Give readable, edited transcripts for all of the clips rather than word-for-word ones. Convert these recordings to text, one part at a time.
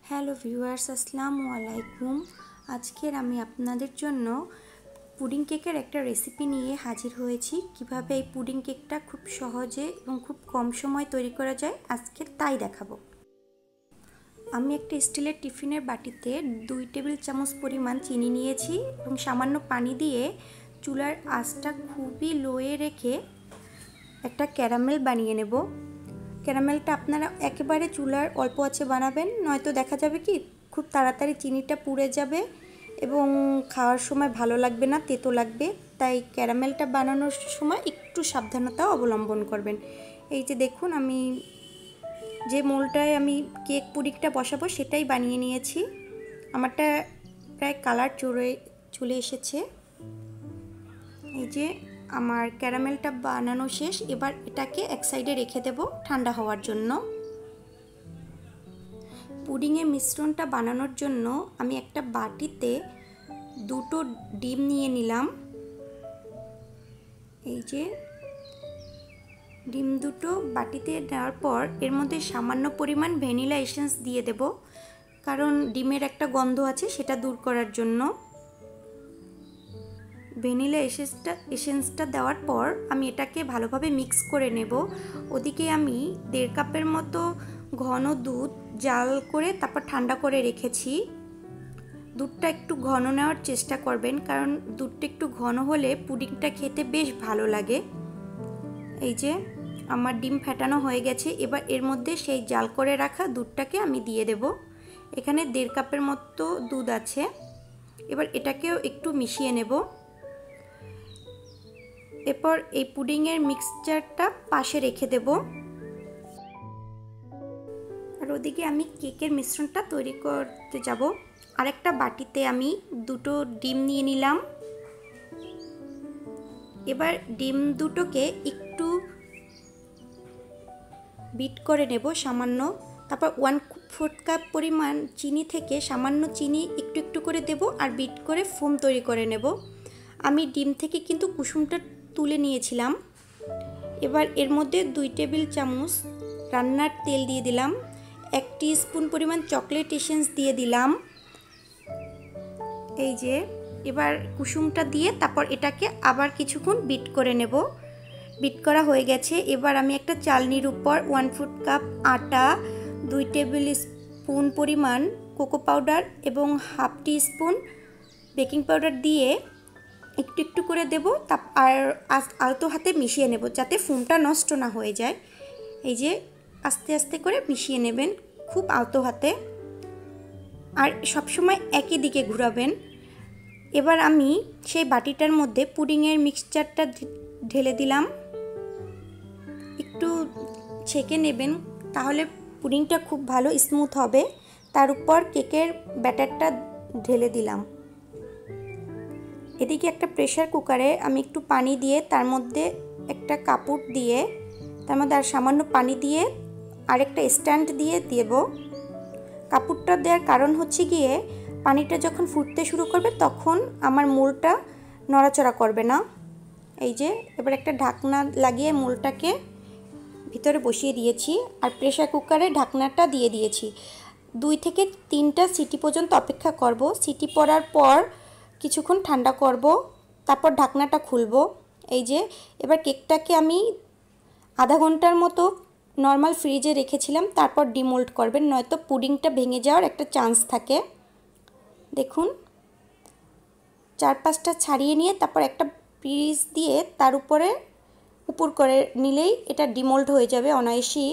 Hello viewers, আসসালামু আলাইকুম। আজকের আমি আপনাদের জন্য পুডিং কেকের একটা রেসিপি নিয়ে হাজির হয়েছি। কিভাবে এই পুডিং কেকটা খুব সহজে এবং খুব কম সময় তৈরি করা যায় আজকে তাই দেখাবো। আমি একটা স্টিলের টিফিনের বাটিতে 2 টেবিল চামচ পরিমাণ চিনি নিয়েছি এবং সামান্য পানি দিয়ে চুলার আঁচটা খুবই লোয়ে রেখে একটা ক্যারামেল বানিয়ে নেব। ক্যারামেলটা আপনারা একেবারে চুলার অল্প আঁচে বানাবেন, নয়তো দেখা যাবে কি খুব তাড়াতাড়ি চিনিটা পুড়ে যাবে এবং খাওয়ার সময় ভালো লাগবে না, তেতো লাগবে। তাই ক্যারামেলটা বানানোর সময় একটু সাবধানতা অবলম্বন করবেন। এই যে দেখুন, আমি যে মোলটায় আমি কেক পুডিংটা বসাবো সেটাই বানিয়ে নিয়েছি। আমারটা প্রায় কালার চলে এসেছে। এই যে আমার ক্যারামেলটা বানানো শেষ। এবার এটাকে এক সাইডে রেখে দেব ঠান্ডা হওয়ার জন্য। পুডিংয়ের মিশ্রণটা বানানোর জন্য আমি একটা বাটিতে 2টো ডিম নিয়ে নিলাম। এই যে ডিম দুটো বাটিতে নেওয়ার পর এর মধ্যে সামান্য পরিমাণ ভ্যানিলা এসেন্স দিয়ে দেব, কারণ ডিমের একটা গন্ধ আছে সেটা দূর করার জন্য। ভ্যানিলা এসেন্সটা দেওয়ার পর আমি এটাকে ভালোভাবে মিক্স করে নেব। ওদিকে আমি 1.5 কাপের মতো ঘন দুধ জাল করে তারপর ঠান্ডা করে রেখেছি। দুধটা একটু ঘন নেওয়ার চেষ্টা করবেন, কারণ দুধটা একটু ঘন হলে পুডিংটা খেতে বেশ ভালো লাগে। এই যে আমার ডিম ফেটানো হয়ে গেছে। এবার এর মধ্যে সেই জাল করে রাখা দুধটাকে আমি দিয়ে দেব। এখানে 1.5 কাপের মতো দুধ আছে। এবার এটাকেও একটু মিশিয়ে নেব। এরপর এই পুডিংয়ের মিক্সচারটা পাশে রেখে দেব। আর ওদিকে আমি কেকের মিশ্রণটা তৈরি করতে যাব। আরেকটা বাটিতে আমি 2টো ডিম নিয়ে নিলাম। এবার ডিম দুটোকে একটু বিট করে নেব সামান্য। তারপর 1/4 কাপ পরিমাণ চিনি থেকে সামান্য চিনি একটু একটু করে দেব আর বিট করে ফোম তৈরি করে নেব। আমি ডিম থেকে কিন্তু কুসুমটা তুলে নিয়েছিলাম। এবার এর মধ্যে 2 টেবিল চামচ রান্নার তেল দিয়ে দিলাম। 1 টিস্পুন পরিমাণ চকলেট এসেন্স দিয়ে দিলাম। এই যে এবার কুসুমটা দিয়ে তারপর এটাকে আবার কিছুক্ষণ বিট করে নেব। বিট করা হয়ে গেছে। এবার আমি একটা চালনির উপর 1/4 কাপ আটা, 2 টেবিল স্পুন পরিমাণ কোকো পাউডার এবং 1/2 টিস্পুন বেকিং পাউডার দিয়ে একটু একটু করে দেব। আর আলতো হাতে মিশিয়ে নেব যাতে ফোমটা নষ্ট না হয়ে যায়। এই যে আস্তে আস্তে করে মিশিয়ে নেবেন খুব আলতো হাতে, আর সবসময় একই দিকে ঘোরাবেন। এবার আমি সেই বাটিটার মধ্যে পুডিংয়ের মিক্সচারটা ঢেলে দিলাম। একটু ছেঁকে নেবেন, তাহলে পুডিংটা খুব ভালো স্মুথ হবে। তার উপর কেকের ব্যাটারটা ঢেলে দিলাম। এদিকে একটা প্রেসার কুকারে আমি একটু পানি দিয়ে তার মধ্যে একটা কাপড় দিয়ে তার মধ্যে আর সামান্য পানি দিয়ে আরেকটা স্ট্যান্ড দিয়ে দেব। কাপড়টা দেওয়ার কারণ হচ্ছে গিয়ে পানিটা যখন ফুটতে শুরু করবে তখন আমার মোলটা নড়াচড়া করবে না। এই যে এবার একটা ঢাকনা লাগিয়ে মোলটাকে ভিতরে বসিয়ে দিয়েছি আর প্রেসার কুকারে ঢাকনাটা দিয়ে দিয়েছি। 2 থেকে 3টা সিটি পর্যন্ত অপেক্ষা করব। সিটি পড়ার পর কিছুক্ষণ ঠান্ডা করব, তারপর ঢাকনাটা খুলব। এই যে এবার কেকটাকে আমি আধা ঘন্টার মতো নর্মাল ফ্রিজে রেখেছিলাম, তারপর ডিমোল্ড করবেন, নয়তো পুডিংটা ভেঙে যাওয়ার একটা চান্স থাকে। দেখুন 4-5টা ছাড়িয়ে নিয়ে তারপর একটা পিস দিয়ে তার উপরে উপর করে নিলেই এটা ডিমোল্ড হয়ে যাবে অনায়াসেই।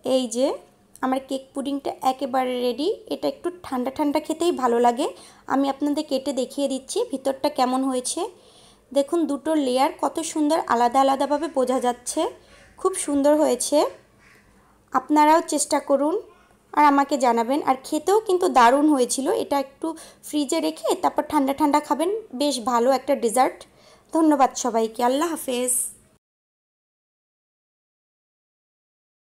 এই যে আমার কেক পুডিংটা একেবারে রেডি। এটা একটু ঠান্ডা ঠান্ডা খেতেই ভালো লাগে। আমি আপনাদের কেটে দেখিয়ে দিচ্ছি ভিতরটা কেমন হয়েছে। দেখুন দুটো লেয়ার কত সুন্দর আলাদা আলাদাভাবে বোঝা যাচ্ছে, খুব সুন্দর হয়েছে। আপনারাও চেষ্টা করুন আর আমাকে জানাবেন। আর খেতেও কিন্তু দারুণ হয়েছিল। এটা একটু ফ্রিজে রেখে তারপর ঠান্ডা ঠান্ডা খাবেন, বেশ ভালো একটা ডেজার্ট। ধন্যবাদ সবাইকে, আল্লাহ হাফেজ।